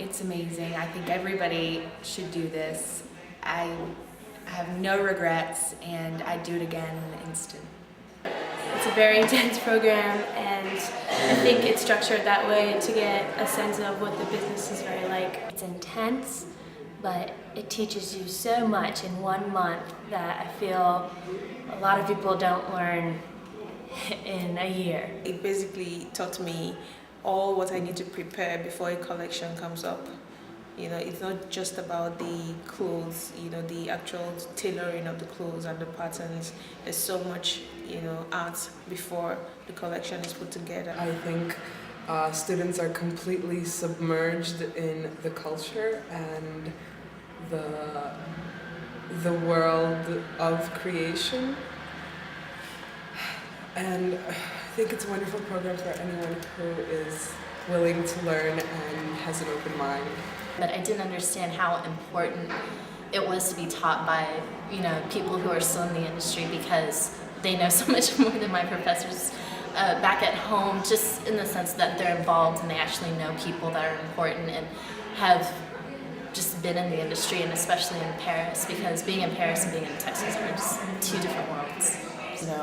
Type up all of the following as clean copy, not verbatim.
it's amazing. I think everybody should do this. I have no regrets, and I'd do it again in an instant. It's a very intense program, and I think it's structured that way to get a sense of what the business is very like. It's intense, but it teaches you so much in 1 month that I feel a lot of people don't learn in a year. It basically taught me all what I need to prepare before a collection comes up. You know, it's not just about the clothes, you know, the actual tailoring of the clothes and the patterns. There's so much, you know, art before the collection is put together. I think students are completely submerged in the culture and the world of creation. And I think it's a wonderful program for anyone who is willing to learn and has an open mind. But I didn't understand how important it was to be taught by, people who are still in the industry, because they know so much more than my professors back at home, just in the sense that they're involved and they actually know people that are important and have just been in the industry, and especially in Paris, because being in Paris and being in Texas are just two different worlds.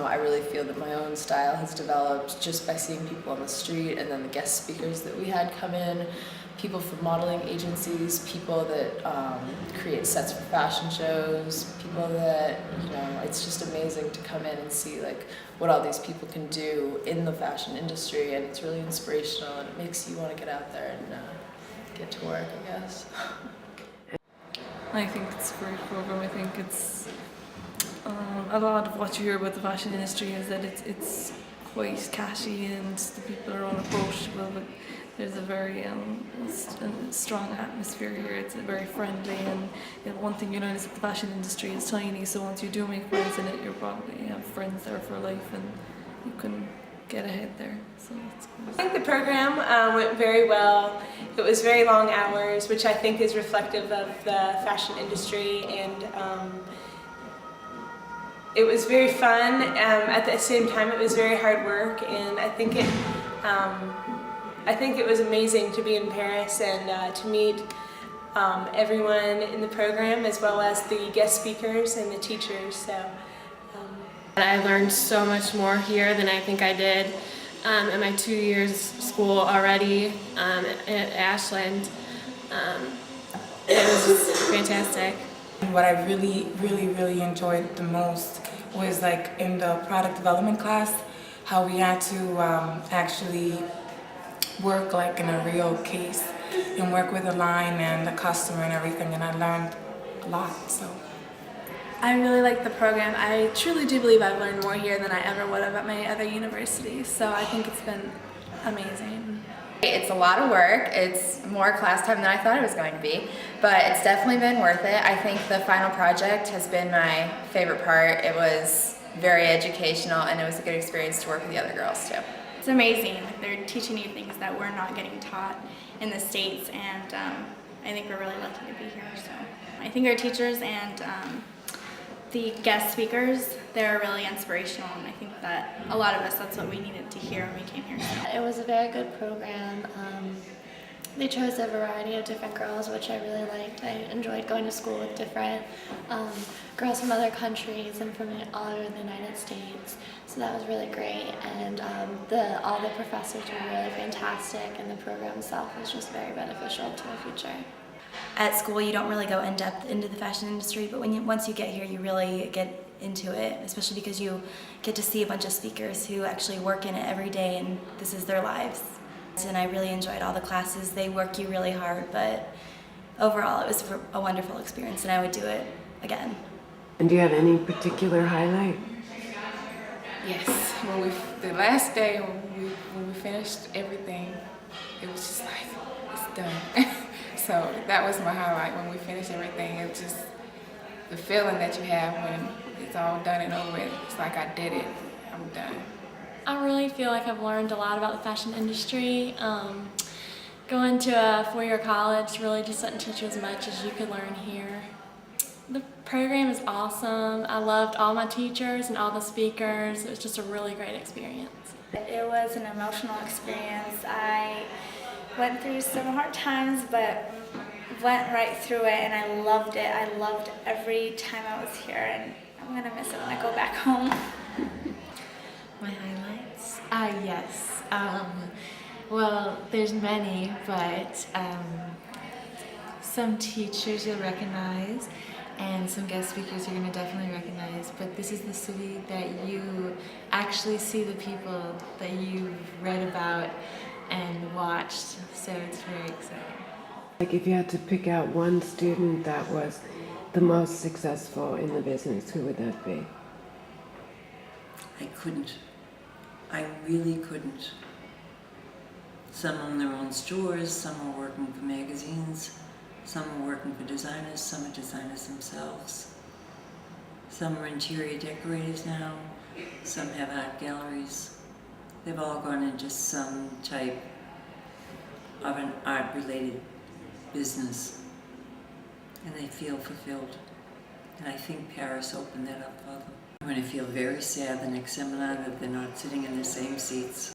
I really feel that my own style has developed just by seeing people on the street, and then the guest speakers that we had come in, people from modeling agencies, people that create sets for fashion shows, people that, it's just amazing to come in and see what all these people can do in the fashion industry, and it's really inspirational, and it makes you want to get out there and get to work, I guess. I think it's a great program. I think it's a lot of what you hear about the fashion industry is that it's quite catchy and the people are unapproachable, but there's a very strong atmosphere here. It's very friendly, and one thing you know is that the fashion industry is tiny, so once you do make friends in it, you probably have friends there for life, and you can get ahead there. So it's cool. I think the program went very well. It was very long hours, which I think is reflective of the fashion industry, and it was very fun. At the same time, it was very hard work, and I think it was amazing to be in Paris and to meet everyone in the program, as well as the guest speakers and the teachers. So. I learned so much more here than I think I did in my 2 years school already at Ashland. It was just fantastic. What I really enjoyed the most was in the product development class, how we had to actually work in a real case and work with the line and the customer and everything, and I learned a lot. So I really like the program. I truly do believe I've learned more here than I ever would have at my other universities, so I think it's been amazing. It's a lot of work. It's more class time than I thought it was going to be, but it's definitely been worth it. I think the final project has been my favorite part. It was very educational, and it was a good experience to work with the other girls too. It's amazing. They're teaching you things that we're not getting taught in the States, and I think we're really lucky to be here. So I think our teachers and the guest speakers, they're really inspirational, and I think that a lot of us, that's what we needed to hear when we came here. It was a very good program. They chose a variety of different girls, which I really liked. I enjoyed going to school with different girls from other countries and from all over the United States. So that was really great, and all the professors were really fantastic, and the program itself was just very beneficial to my future. At school, you don't really go in depth into the fashion industry, but once you get here, you really get into it, especially because you get to see a bunch of speakers who actually work in it every day, and this is their lives. And I really enjoyed all the classes. They work you really hard, but overall it was a wonderful experience, and I would do it again. And do you have any particular highlight? Yes, the last day when we finished everything, it was just it's done. So that was my highlight, when we finished everything. It was just the feeling that you have when it's all done and over with. It's like I did it, I'm done. I really feel like I've learned a lot about the fashion industry. Going to a four-year college really just doesn't teach you as much as you could learn here. The program is awesome. I loved all my teachers and all the speakers. It was just a really great experience. It was an emotional experience. I went through some hard times, but went right through it, and I loved it. I loved every time I was here, and I'm gonna miss it when I go back home. My highlights? Yes. Well, there's many, but some teachers you'll recognize and some guest speakers you're going to definitely recognize. But this is the city that you actually see the people that you've read about and watched, so it's very exciting. Like if you had to pick out one student that was the most successful in the business, who would that be? I couldn't. I really couldn't. Some own their own stores, some are working for magazines, some are working for designers, some are designers themselves. Some are interior decorators now, some have art galleries. They've all gone into some type of an art-related business, and they feel fulfilled. And I think Paris opened that up for them. I'm going to feel very sad the next seminar that they're not sitting in the same seats.